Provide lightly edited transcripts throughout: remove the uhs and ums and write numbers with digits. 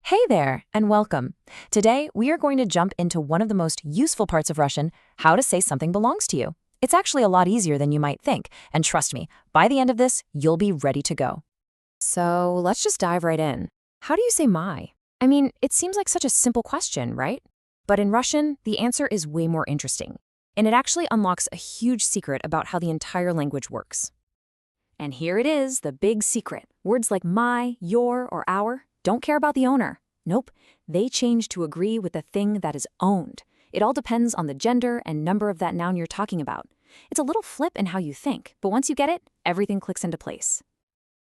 Hey there, and welcome. Today, we are going to jump into one of the most useful parts of Russian, how to say something belongs to you. It's actually a lot easier than you might think, and trust me, by the end of this, you'll be ready to go. So let's just dive right in. How do you say my? I mean, it seems like such a simple question, right? But in Russian, the answer is way more interesting, and it actually unlocks a huge secret about how the entire language works. And here it is, the big secret. Words like my, your, or our don't care about the owner. Nope, they change to agree with the thing that is owned. It all depends on the gender and number of that noun you're talking about. It's a little flip in how you think, but once you get it, everything clicks into place.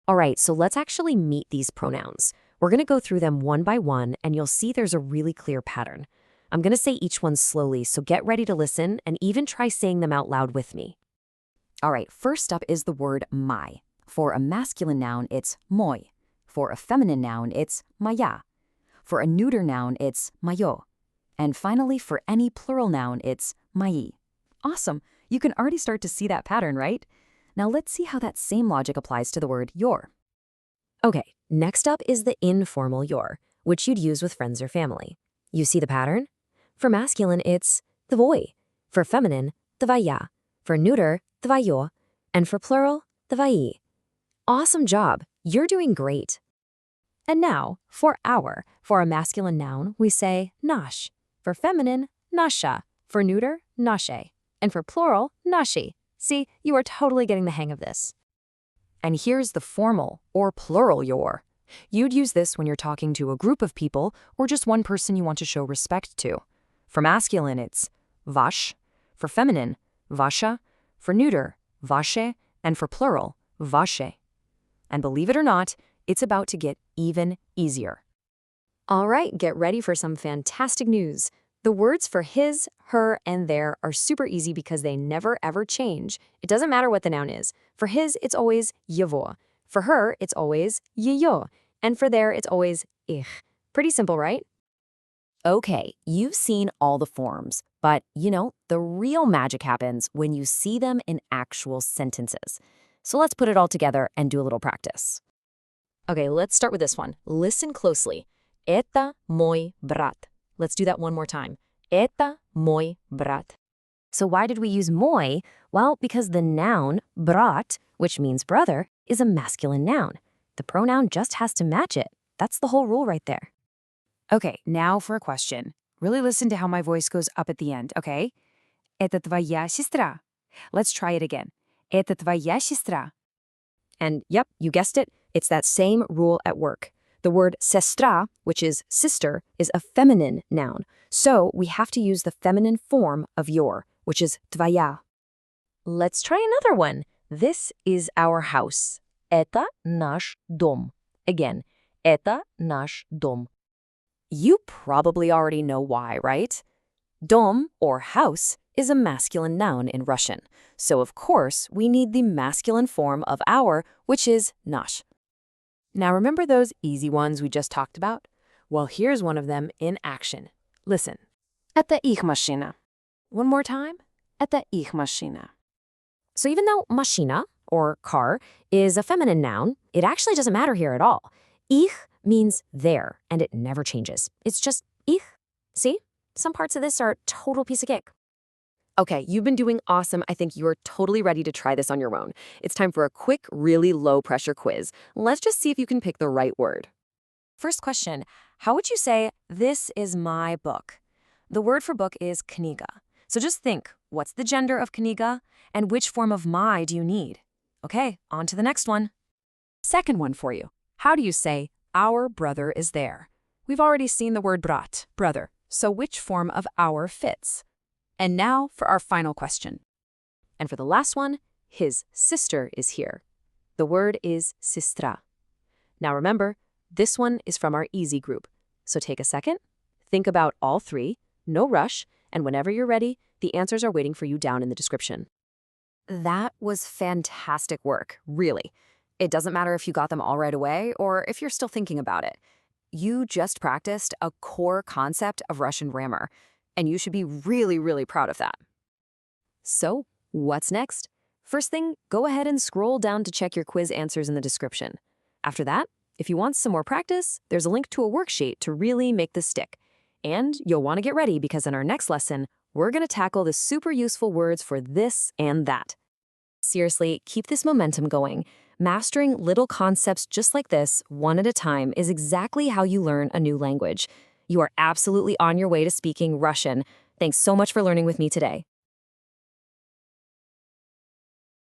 All right, so let's actually meet these pronouns. We're going to go through them one by one, and you'll see there's a really clear pattern. I'm going to say each one slowly, so get ready to listen and even try saying them out loud with me. All right, first up is the word my. For a masculine noun, it's moi. For a feminine noun, it's моя. For a neuter noun, it's моё. And finally, for any plural noun, it's мои. Awesome! You can already start to see that pattern, right? Now let's see how that same logic applies to the word your. Okay, next up is the informal your, which you'd use with friends or family. You see the pattern? For masculine, it's твой. For feminine, твоя. For neuter, твоё. And for plural, твои. Awesome job! You're doing great. And now, for our. For a masculine noun, we say nash. For feminine, nasha. For neuter, nashe. And for plural, nashi. See, you are totally getting the hang of this. And here's the formal, or plural your. You'd use this when you're talking to a group of people or just one person you want to show respect to. For masculine, it's vash. For feminine, vasha. For neuter, vashe. And for plural, vashe. And believe it or not, it's about to get even easier. All right, get ready for some fantastic news. The words for his, her, and their are super easy because they never ever change. It doesn't matter what the noun is. For his, it's always его. For her, it's always её. And for their, it's always ich. Pretty simple, right? Okay, you've seen all the forms, but the real magic happens when you see them in actual sentences. So let's put it all together and do a little practice. Okay, let's start with this one. Listen closely. Это мой брат. Let's do that one more time. Это мой брат. So why did we use мой? Well, because the noun brat, which means brother, is a masculine noun. The pronoun just has to match it. That's the whole rule right there. Okay, now for a question. Really listen to how my voice goes up at the end, okay? Это твоя сестра. Let's try it again. Это твоя сестра. And yep, you guessed it, it's that same rule at work. The word sestra, which is sister, is a feminine noun. So we have to use the feminine form of your, which is твоя. Let's try another one. This is our house. Это наш дом. Again, это наш дом. You probably already know why, right? Dom, or house, is a masculine noun in Russian. So of course, we need the masculine form of our, which is наш. Now remember those easy ones we just talked about? Well, here's one of them in action. Listen. Это их машина. One more time. Это их машина. So even though машина, or car, is a feminine noun, it actually doesn't matter here at all. Ich means their, and it never changes. It's just ich. See? Some parts of this are a total piece of cake. Okay, you've been doing awesome. I think you're totally ready to try this on your own. It's time for a quick, really low-pressure quiz. Let's just see if you can pick the right word. First question, how would you say, this is my book? The word for book is kniga. So just think, what's the gender of kniga, and which form of my do you need? Okay, on to the next one. Second one for you. How do you say, our brother is there? We've already seen the word brat, brother, so which form of our fits? And now for our final question. And for the last one, his sister is here. The word is sestra. Now remember, this one is from our easy group. So take a second, think about all three, no rush, and whenever you're ready, the answers are waiting for you down in the description. That was fantastic work, really. It doesn't matter if you got them all right away or if you're still thinking about it. You just practiced a core concept of Russian grammar, and you should be really, really proud of that. So, what's next? First thing, go ahead and scroll down to check your quiz answers in the description. After that, If you want some more practice, there's a link to a worksheet to really make this stick. And you'll want to get ready because in our next lesson, we're going to tackle the super useful words for this and that. Seriously, keep this momentum going. Mastering little concepts just like this, one at a time, is exactly how you learn a new language. You are absolutely on your way to speaking Russian. Thanks so much for learning with me today.